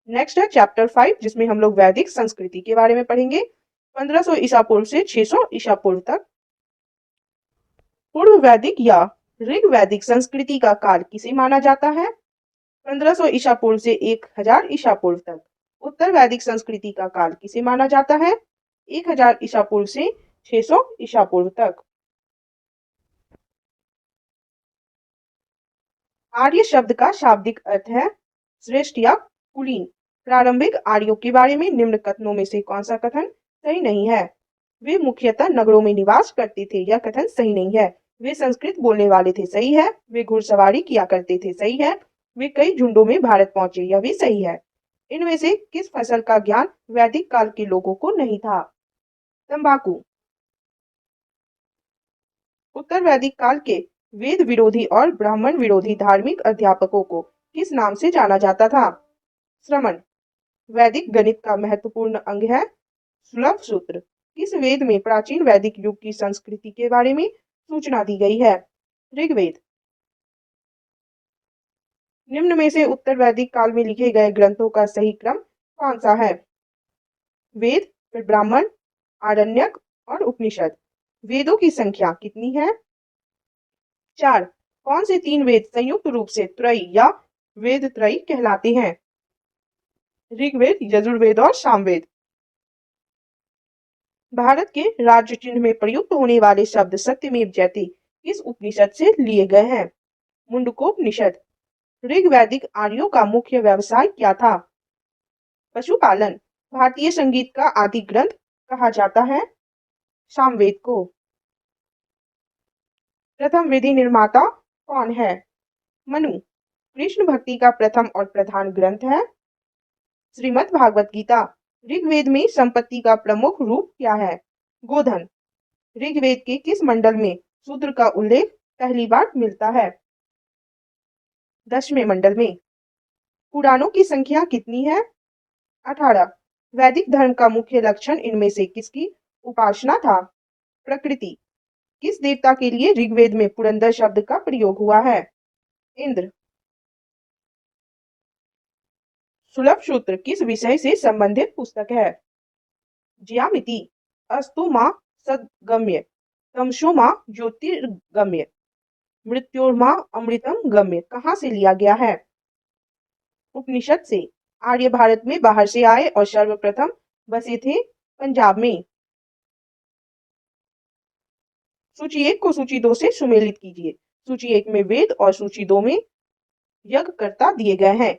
Next है chapter 5 जिसमें हम लोग वैदिक संस्कृति के बारे में पढ़ेंगे। 1500 ईसा पूर्व से 600 ईसा पूर्व तक। पूर्व वैदिक या ऋग वैदिक संस्कृति का काल किसे माना जाता है? 1500 ईसा पूर्व से 1000 ईसा पूर्व तक। उत्तर वैदिक संस्कृति का काल किसे माना जाता है? 1000 ईसा पूर्व से 600 ईसा पूर्व तक। आर्य शब्द का शाब्दिक अर्थ है श्रेष्ठ या कुलीन। प्रारंभिक आर्यों के बारे में निम्न कथनों में से कौन सा कथन सही नहीं है? वे मुख्यतः नगरों में निवास करते थे, यह कथन सही नहीं है। वे संस्कृत बोलने वाले थे, सही है। वे घुड़सवारी किया करते थे, सही है। वे कई झुंडों में भारत पहुंचे, यह भी सही है। इनमें से किस फसल का ज्ञान वैदिक काल के लोगों को नहीं था? तंबाकू। उत्तर वैदिक काल के वेद विरोधी और ब्राह्मण विरोधी धार्मिक अध्यापकों को किस नाम से जाना जाता था? श्रमण। वैदिक गणित का महत्वपूर्ण अंग है सुलभ सूत्र। किस वेद में प्राचीन वैदिक युग की संस्कृति के बारे में सूचना दी गई है? ऋग्वेद। निम्न में से उत्तर वैदिक काल में लिखे गए ग्रंथों का सही क्रम कौन सा है? वेद, फिर ब्राह्मण, आरण्यक और उपनिषद। वेदों की संख्या कितनी है? 4। कौन से 3 वेद संयुक्त रूप से त्रयी या वेद त्रयी कहलाते हैं? ऋग्वेद, यजुर्वेद और सामवेद। भारत के राज्य चिन्ह में प्रयुक्त होने वाले शब्द सत्यमेव जयते किस उपनिषद से लिए गए हैं? मुंडकोपनिषद। ऋग्वैदिक आर्यों का मुख्य व्यवसाय क्या था? पशुपालन। भारतीय संगीत का आदि ग्रंथ कहा जाता है सामवेद को। प्रथम विधि निर्माता कौन है? मनु। कृष्ण भक्ति का प्रथम और प्रधान ग्रंथ है श्रीमद् भागवत गीता। ऋग्वेद में संपत्ति का प्रमुख रूप क्या है? गोधन। ऋग्वेद के किस मंडल में शूद्र का उल्लेख पहली बार मिलता है? 10वें मंडल में। पुराणों की संख्या कितनी है? 18। वैदिक धर्म का मुख्य लक्षण इनमें से किसकी उपासना था? प्रकृति। किस देवता के लिए ऋग्वेद में पुरंदर शब्द का प्रयोग हुआ है? इंद्र। सुलभ सूत्र किस विषय से संबंधित पुस्तक है? ज्यामिति। अस्तु मां सद्गम्य, तमसो मां ज्योतिर्गम्य, मृत्योर्मा अमृतम गम्य कहाँ से लिया गया है? उपनिषद से। आर्य भारत में बाहर से आए और सर्वप्रथम बसे थे पंजाब में। सूची 1 को सूची 2 से सुमेलित कीजिए। सूची 1 में वेद और सूची 2 में यज्ञकर्ता दिए गए हैं।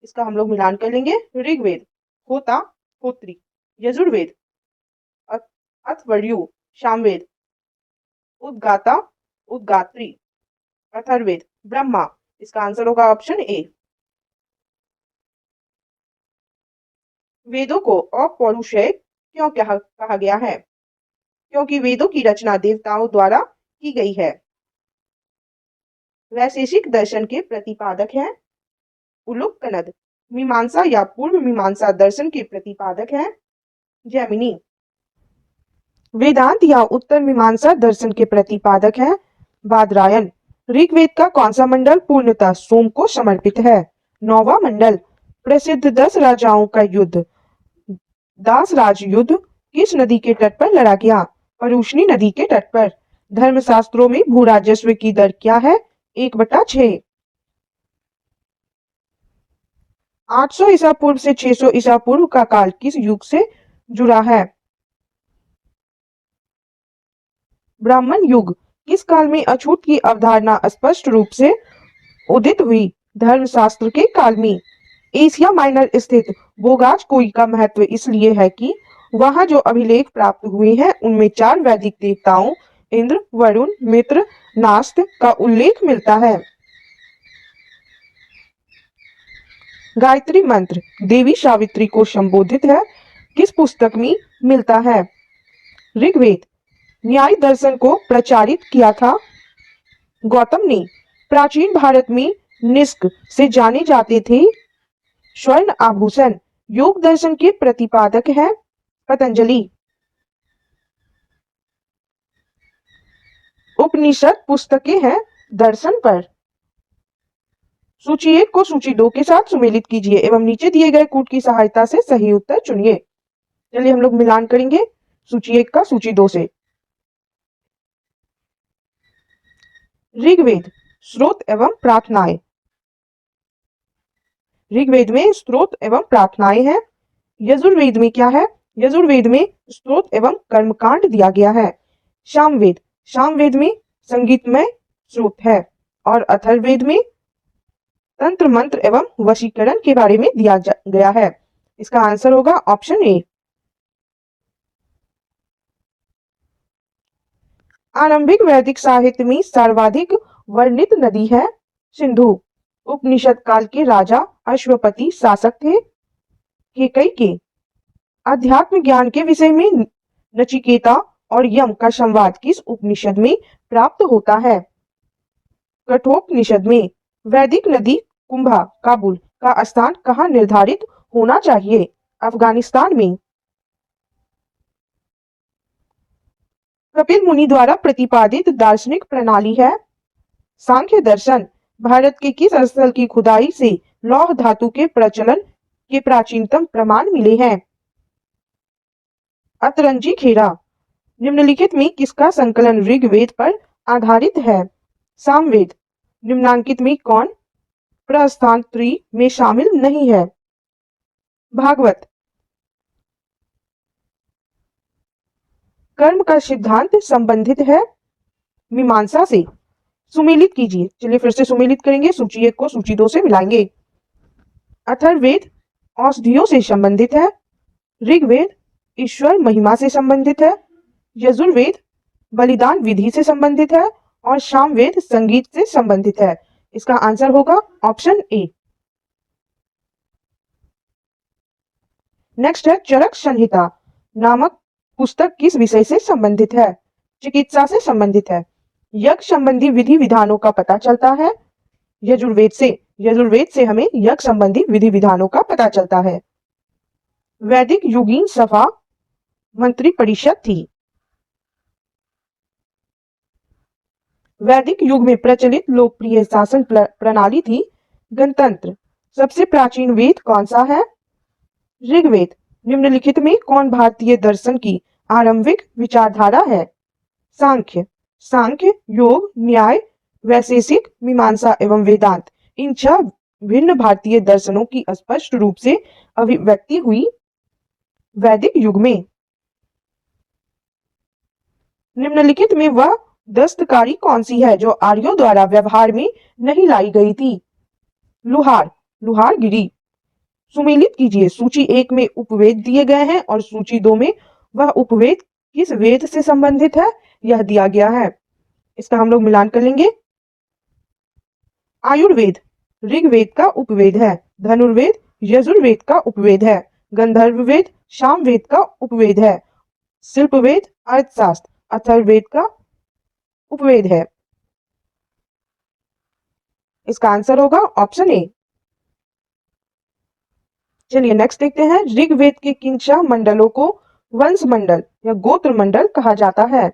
इसका हम लोग मिलान कर लेंगे। ऋग्वेद होता होत्री, यजुर्वेद अथर्वणर्यु, सामवेद उद्गाता उद्गात्री, अथर्ववेद ब्रह्मा। इसका आंसर होगा ऑप्शन ए। वेदों को अपौरुषेय क्यों कहा गया है? क्योंकि वेदों की रचना देवताओं द्वारा की गई है। वैशेषिक दर्शन के प्रतिपादक हैं उलूकनद। मीमांसा या पूर्व मीमांसा दर्शन के प्रतिपादक हैं जैमिनी। वेदांत या उत्तर मीमांसा दर्शन के प्रतिपादक हैं बादरायण। ऋग्वेद का कौन सा मंडल पूर्णतः सोम को समर्पित है? 9वां मंडल। प्रसिद्ध 10 राजाओं का युद्ध दासराज युद्ध किस नदी के तट पर लड़ा गया? परूशनी नदी के तट पर। धर्मशास्त्रों में भू राजस्व की दर क्या है? 1/6। 800 ईसा पूर्व से 600 ईसा पूर्व का काल किस युग से जुड़ा है? ब्राह्मण युग। किस काल में अछूत की अवधारणा स्पष्ट रूप से उदित हुई? धर्मशास्त्र के काल में। एशिया माइनर स्थित बोगाज कोई का महत्व इसलिए है कि वहां जो अभिलेख प्राप्त हुए हैं उनमें 4 वैदिक देवताओं इंद्र, वरुण, मित्र, नास्त का उल्लेख मिलता है। गायत्री मंत्र देवी सावित्री को संबोधित है किस पुस्तक में मिलता है? ऋग्वेद। न्याय दर्शन को प्रचारित किया था गौतम ने। प्राचीन भारत में निष्क से जाने जाते थे स्वर्ण आभूषण। योग दर्शन के प्रतिपादक है पतंजलि। उपनिषद पुस्तकें हैं दर्शन पर। सूची 1 को सूची 2 के साथ सुमेलित कीजिए एवं नीचे दिए गए कूट की सहायता से सही उत्तर चुनिए। चलिए हम लोग मिलान करेंगे सूची 1 का सूची 2 से। ऋग्वेद स्रोत एवं प्रार्थनाएं। ऋग्वेद में स्रोत एवं प्रार्थनाएं हैं। यजुर्वेद में क्या है? यजुर्वेद में स्रोत एवं कर्मकांड दिया गया है। सामवेद सामवेद में संगीतमय स्रोत है। और अथर्ववेद में तंत्र मंत्र एवं वशीकरण के बारे में दिया गया है। इसका आंसर होगा ऑप्शन ए। आरंभिक वैदिक साहित्य में सर्वाधिक वर्णित नदी है सिंधु। उपनिषद काल के राजा अश्वपति शासक थे। केकई के अध्यात्म ज्ञान के विषय में नचिकेता और यम का संवाद किस उपनिषद में प्राप्त होता है? कठोपनिषद में। वैदिक नदी कुंभा काबुल का स्थान कहाँ निर्धारित होना चाहिए? अफगानिस्तान में। कपिल मुनि द्वारा प्रतिपादित दार्शनिक प्रणाली है सांख्य दर्शन। भारत के किस स्थल की खुदाई से लौह धातु के प्रचलन के प्राचीनतम प्रमाण मिले हैं? अतरंजी खेड़ा। निम्नलिखित में किसका संकलन ऋग्वेद पर आधारित है? सामवेद। निम्नांकित में कौन प्रस्थान में शामिल नहीं है? भागवत। कर्म का सिद्धांत संबंधित है मीमांसा से। सुमेलित कीजिए। चलिए फिर से सुमेलित करेंगे। सूची 1 को सूची 2 से मिलाएंगे। अथर्ववेद औषधियों से संबंधित है। ऋग्वेद ईश्वर महिमा से संबंधित है। यजुर्वेद बलिदान विधि से संबंधित है। और सामवेद संगीत से संबंधित है। इसका आंसर होगा ऑप्शन ए। नेक्स्ट है चरक संहिता नामक पुस्तक किस विषय से संबंधित है? चिकित्सा से संबंधित है। यज्ञ संबंधी विधि विधानों का पता चलता है यजुर्वेद से। यजुर्वेद से हमें यज्ञ संबंधी विधि विधानों का पता चलता है। वैदिक युगीन सभा मंत्री परिषद थी। वैदिक युग में प्रचलित लोकप्रिय शासन प्रणाली थी गणतंत्र। सबसे प्राचीन वेद कौन सा है? ऋग्वेद। निम्नलिखित में कौन भारतीय दर्शन की आरंभिक विचारधारा है? सांख्य। सांख्य योग न्याय वैशेषिक मीमांसा एवं वेदांत इन 6 भिन्न भारतीय दर्शनों की स्पष्ट रूप से अभिव्यक्ति हुई वैदिक युग में। निम्नलिखित में वह दस्तकारी कौन सी है जो आर्यों द्वारा व्यवहार में नहीं लाई गई थी? लुहार लुहारगिरी। सुमेलित कीजिए। सूची 1 में उपवेद दिए गए हैं और सूची 2 में वह उपवेद किस वेद से संबंधित है यह दिया गया है। इसका हम लोग मिलान कर लेंगे। आयुर्वेद ऋग्वेद का उपवेद है। धनुर्वेद यजुर्वेद का उपवेद है। गंधर्ववेद सामवेद का उपवेद है। शिल्पवेद अर्थशास्त्र अथर्ववेद का उपवेद है। इसका आंसर होगा ऑप्शन ए। चलिए नेक्स्ट देखते हैं। ऋग्वेद के किन 6 मंडलों को वंश मंडल या गोत्र मंडल कहा जाता है?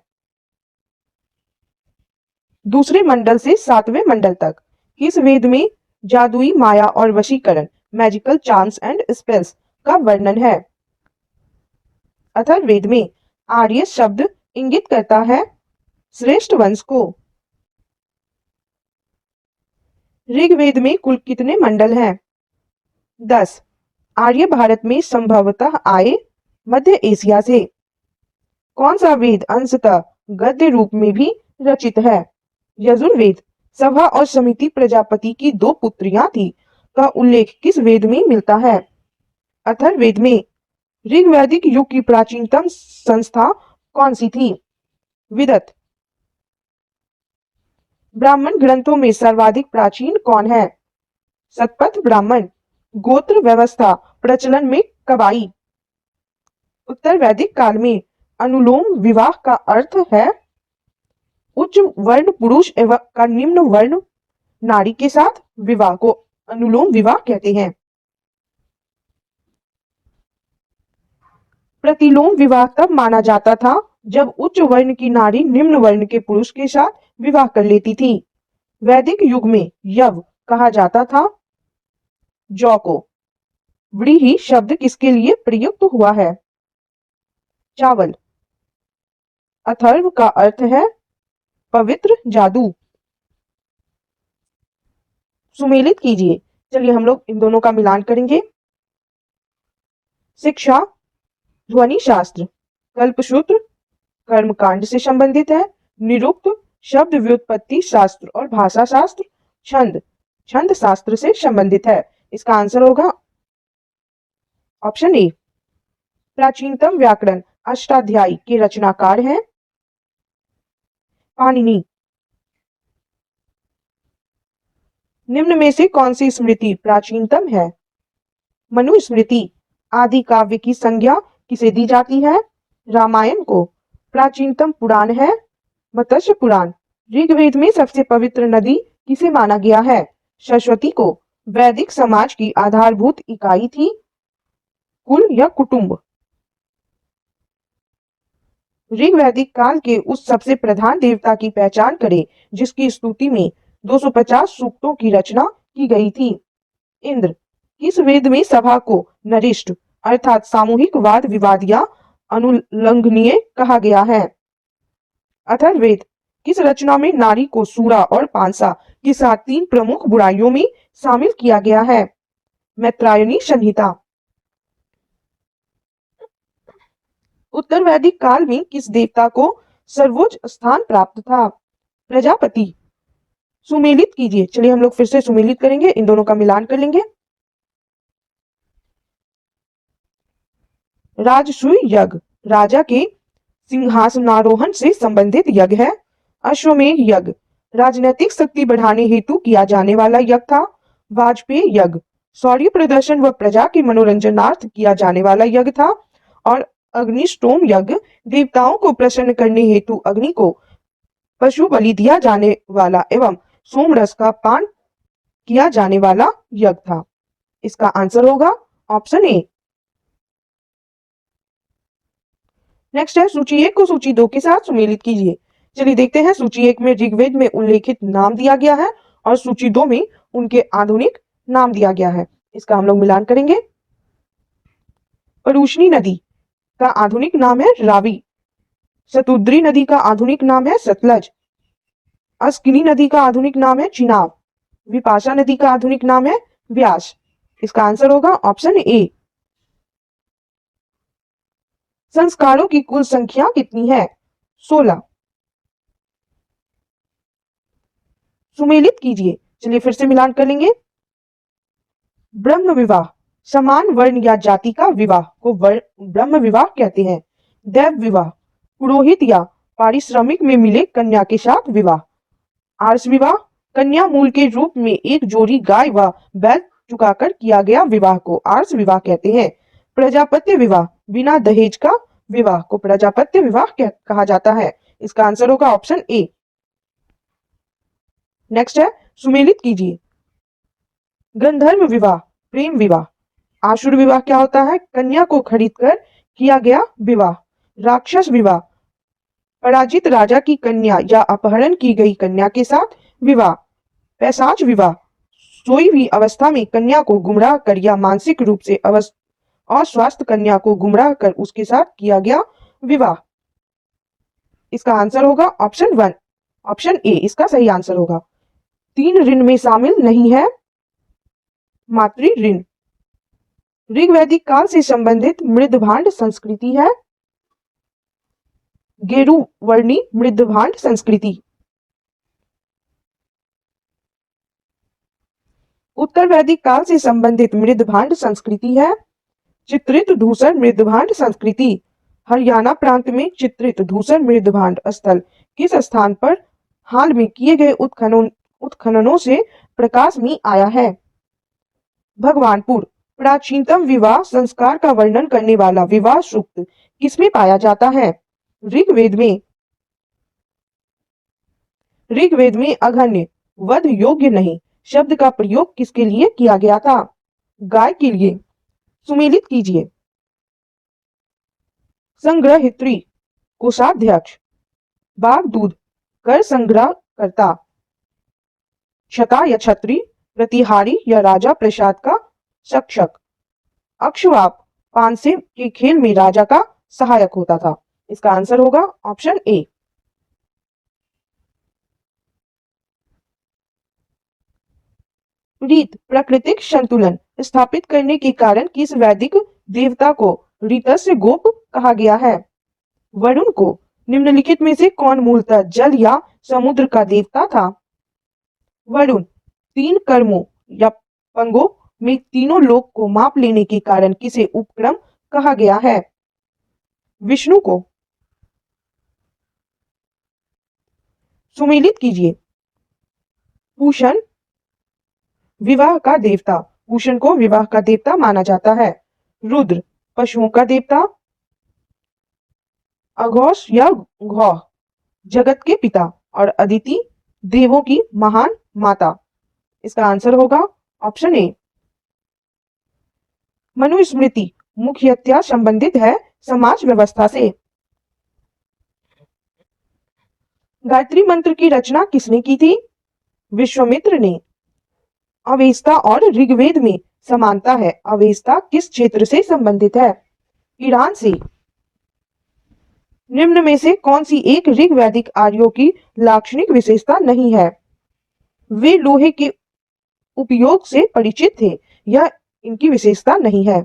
दूसरे मंडल से 7वें मंडल तक। किस वेद में जादुई माया और वशीकरण मैजिकल चार्म्स एंड स्पेल्स का वर्णन है? अथर्ववेद में। आर्य शब्द इंगित करता है श्रेष्ठ वंश को। ऋग्वेद में कुल कितने मंडल हैं? 10। आर्य भारत में संभवतः आए मध्य एशिया से। कौन सा वेद अंशतः गद्य रूप में भी रचित है? यजुर्वेद। सभा और समिति प्रजापति की 2 पुत्रियां थी का उल्लेख किस वेद में मिलता है? अथर्ववेद में। ऋग्वैदिक युग की प्राचीनतम संस्था कौन सी थी? विदत। ब्राह्मण ग्रंथों में सर्वाधिक प्राचीन कौन है? शतपथ ब्राह्मण। गोत्र व्यवस्था प्रचलन में कब आई? उत्तर वैदिक काल में। अनुलोम विवाह का अर्थ है उच्च वर्ण पुरुष एवं का निम्न वर्ण नारी के साथ विवाह को अनुलोम विवाह कहते हैं। प्रतिलोम विवाह तब माना जाता था जब उच्च वर्ण की नारी निम्न वर्ण के पुरुष के साथ विवाह कर लेती थी। वैदिक युग में यव कहा जाता था? जौ को। व्रीहि शब्द किसके लिए प्रयुक्त हुआ है? चावल। अथर्व का अर्थ है पवित्र जादू। सुमेलित कीजिए। चलिए हम लोग इन दोनों का मिलान करेंगे। शिक्षा, ध्वनि शास्त्र, कल्पसूत्र कर्मकांड से संबंधित है। निरुक्त शब्द व्युत्पत्ति शास्त्र और भाषा शास्त्र। छंद छंद शास्त्र से संबंधित है। इसका आंसर होगा ऑप्शन ए। प्राचीनतम व्याकरण अष्टाध्यायी के रचनाकार हैं पाणिनि। निम्न में से कौन सी स्मृति प्राचीनतम है? मनुस्मृति। आदि काव्य की संज्ञा किसे दी जाती है? रामायण को। प्राचीनतम पुराण है मत्स्य पुराण। ऋग्वेद में सबसे पवित्र नदी किसे माना गया है? सरस्वती को। वैदिक समाज की आधारभूत इकाई थी कुल या कुटुंब। ऋग्वैदिक काल के उस सबसे प्रधान देवता की पहचान करें जिसकी स्तुति में 250 सूक्तों की रचना की गई थी। इंद्र। किस वेद में सभा को नरिष्ठ अर्थात सामूहिक वाद विवाद या अनुल्लंघनीय कहा गया है? अथर्ववेद। किस रचना में नारी को सूरा और पांसा के साथ 3 प्रमुख बुराइयों में शामिल किया गया है? मैत्रायणी संहिता। उत्तर वैदिक काल में किस देवता को सर्वोच्च स्थान प्राप्त था? प्रजापति। सुमेलित कीजिए। चलिए हम लोग फिर से सुमेलित करेंगे, इन दोनों का मिलान कर लेंगे। राजसूय यज्ञ राजा के सिंहासनारोहण से संबंधित यज्ञ है। अश्वमेध यज्ञ राजनीतिक शक्ति बढ़ाने हेतु किया जाने वाला यज्ञ था। वाजपेयी यज्ञ शौर्य प्रदर्शन व प्रजा के मनोरंजनार्थ किया जाने वाला यज्ञ था। और अग्निष्टोम यज्ञ देवताओं को प्रसन्न करने हेतु अग्नि को पशु बलि दिया जाने वाला एवं सोमरस का पान किया जाने वाला यज्ञ था। इसका आंसर होगा ऑप्शन ए। नेक्स्ट है सूची 1 को सूची 2 के साथ सुमेलित कीजिए। चलिए देखते हैं सूची 1 में ऋग्वेद में उल्लेखित नाम दिया गया है और सूची 2 में उनके आधुनिक नाम दिया गया है। इसका हम लोग मिलान करेंगे। परुष्णी नदी का आधुनिक नाम है रावी। शतुद्री नदी का आधुनिक नाम है सतलज। अस्किनी नदी का आधुनिक नाम है चिनाब। विपाशा नदी का आधुनिक नाम है व्यास। इसका आंसर होगा ऑप्शन ए। संस्कारों की कुल संख्या कितनी है? 16। सुमेलित कीजिए। चलिए फिर से मिलान कर लेंगे। ब्रह्म विवाह समान वर्ण या जाति का विवाह को ब्रह्म विवाह कहते हैं। देव विवाह पुरोहित या पारिश्रमिक में मिले कन्या के साथ विवाह। आर्ष विवाह कन्या मूल के रूप में एक जोड़ी गाय व बैल चुकाकर किया गया विवाह को आर्ष विवाह कहते हैं। प्रजापत्य विवाह बिना दहेज का विवाह को प्रजापत्य विवाह कहा जाता है। इसका आंसर होगा ऑप्शन ए। नेक्स्ट है सुमेलित कीजिए। गंधर्व विवाह प्रेम विवाह। आसुर विवाह क्या होता है? कन्या को खरीदकर किया गया विवाह। राक्षस विवाह पराजित राजा की कन्या या अपहरण की गई कन्या के साथ विवाह। पैशाच विवाह सोई हुई अवस्था में कन्या को गुमराह कर या मानसिक रूप से अस्वस्थ कन्या को गुमराह कर उसके साथ किया गया विवाह। इसका आंसर होगा ऑप्शन 1। ऑप्शन ए इसका सही आंसर होगा। 3 ऋण में शामिल नहीं है मातृ ऋण। ऋग्वैदिक काल से संबंधित मृदभांड संस्कृति है गेरुवर्णी मृदभांड संस्कृति। उत्तर वैदिक काल से संबंधित मृदभांड संस्कृति है चित्रित धूसर मृदभांड संस्कृति। हरियाणा प्रांत में चित्रित धूसर मृदभांड स्थल किस स्थान पर हाल में किए गए उत्खननों से प्रकाश में आया है? भगवानपुर। प्राचीनतम विवाह संस्कार का वर्णन करने वाला विवाह सूक्त किसमें पाया जाता है? ऋग्वेद में अघन्य वध योग्य नहीं शब्द का प्रयोग किसके लिए किया गया था? गाय के लिए। सुमेलित कीजिए। संग्रहित्री कोषाध्यक्ष बाघ दूध कर संग्रह करता छता या छत्री प्रतिहारी या राजा प्रसाद का शिक्षक। अक्षवाप पानसे के खेल में राजा का सहायक होता था। इसका आंसर होगा ऑप्शन ए। रीत प्राकृतिक संतुलन स्थापित करने के कारण किस वैदिक देवता को रीतस्य गोप कहा गया है? वरुण को। निम्नलिखित में से कौन मूलतः जल या समुद्र का देवता था? वरुण। तीन कर्मों या पंगों में तीनों लोक को माप लेने के कारण किसे उपक्रम कहा गया है? विष्णु को। सुमेलित कीजिए। पूषण विवाह का देवता। पूषण को विवाह का देवता माना जाता है। रुद्र पशुओं का देवता। अघोष या घोष जगत के पिता। और अदिति देवों की महान माता। इसका आंसर होगा ऑप्शन ए। मनुस्मृति मुख्यतः संबंधित है समाज व्यवस्था से। गायत्री मंत्र की रचना किसने की थी? विश्वामित्र ने। अवेस्ता और ऋग्वेद में समानता है। अवेस्ता किस क्षेत्र से संबंधित है? ईरान से। निम्न में से कौन सी एक ऋग्वैदिक आर्यों की लाक्षणिक विशेषता नहीं है? वे लोहे के उपयोग से परिचित थे। यह इनकी विशेषता नहीं है।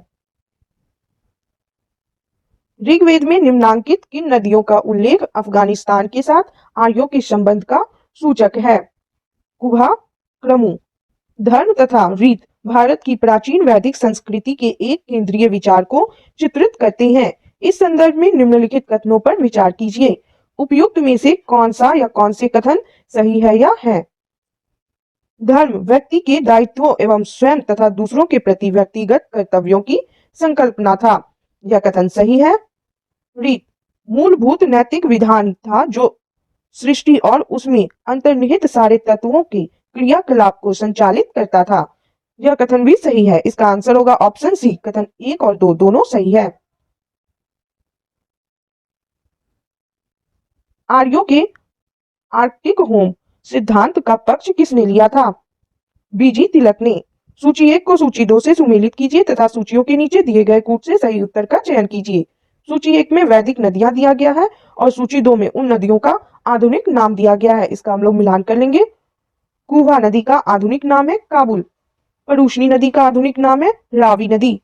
ऋग्वेद में निम्नांकित किन नदियों का उल्लेख अफगानिस्तान के साथ आर्यों के संबंध का सूचक है? कुभा, क्रमु। धर्म तथा रीत भारत की प्राचीन वैदिक संस्कृति के एक केंद्रीय विचार को चित्रित करते हैं। इस संदर्भ में निम्नलिखित कथनों पर विचार कीजिए। उपयुक्त में से कौन सा या कौन से कथन सही है या है? धर्म व्यक्ति के दायित्वों एवं स्वयं तथा दूसरों के प्रति व्यक्तिगत कर्तव्यों की संकल्पना था। यह कथन सही है। रीत मूलभूत नैतिक विधान था जो सृष्टि और उसमें अंतर्निहित सारे तत्वों के क्रियाकलाप को संचालित करता था। यह कथन भी सही है। इसका आंसर होगा ऑप्शन सी। कथन 1 और 2 दोनों सही है। आर्यों के आर्कटिक होम सिद्धांत का पक्ष किसने लिया था? बीजी तिलक ने। सूची 1 को सूची 2 से सुमेलित कीजिए तथा सूचियों के नीचे दिए गए कूट से सही उत्तर का चयन कीजिए। सूची 1 में वैदिक नदियां दिया गया है और सूची 2 में उन नदियों का आधुनिक नाम दिया गया है। इसका हम लोग मिलान कर लेंगे। कुवा नदी का आधुनिक नाम है काबुल। परुष्णी नदी का आधुनिक नाम है रावी नदी।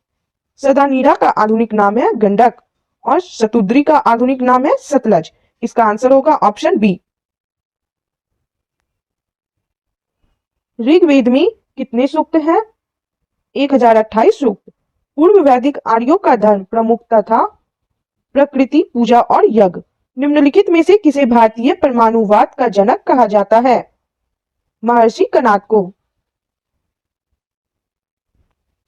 सदानीरा का आधुनिक नाम है गंडक और शतुद्री का आधुनिक नाम है सतलज। इसका आंसर होगा ऑप्शन बी। ऋग्वेद में कितने सूक्त हैं? 1028 सूक्त। पूर्व वैदिक आर्यों का धर्म प्रमुखता था प्रकृति पूजा और यज्ञ। निम्नलिखित में से किसे भारतीय परमाणुवाद का जनक कहा जाता है? महर्षि कणाद को।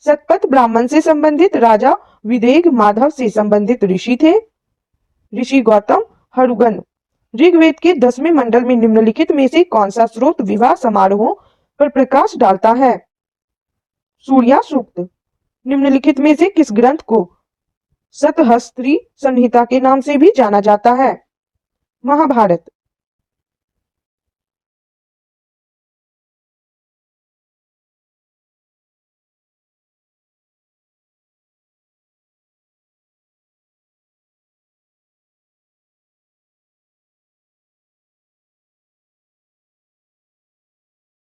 सतपथ ब्राह्मण से संबंधित राजा विदेह माधव से संबंधित ऋषि थे ऋषि गौतम हरुगन। ऋग्वेद के 10वें मंडल में निम्नलिखित में से कौन सा स्रोत विवाह समारोह पर प्रकाश डालता है? सूर्या सूक्त। निम्नलिखित में से किस ग्रंथ को सतहस्त्री संहिता के नाम से भी जाना जाता है? महाभारत।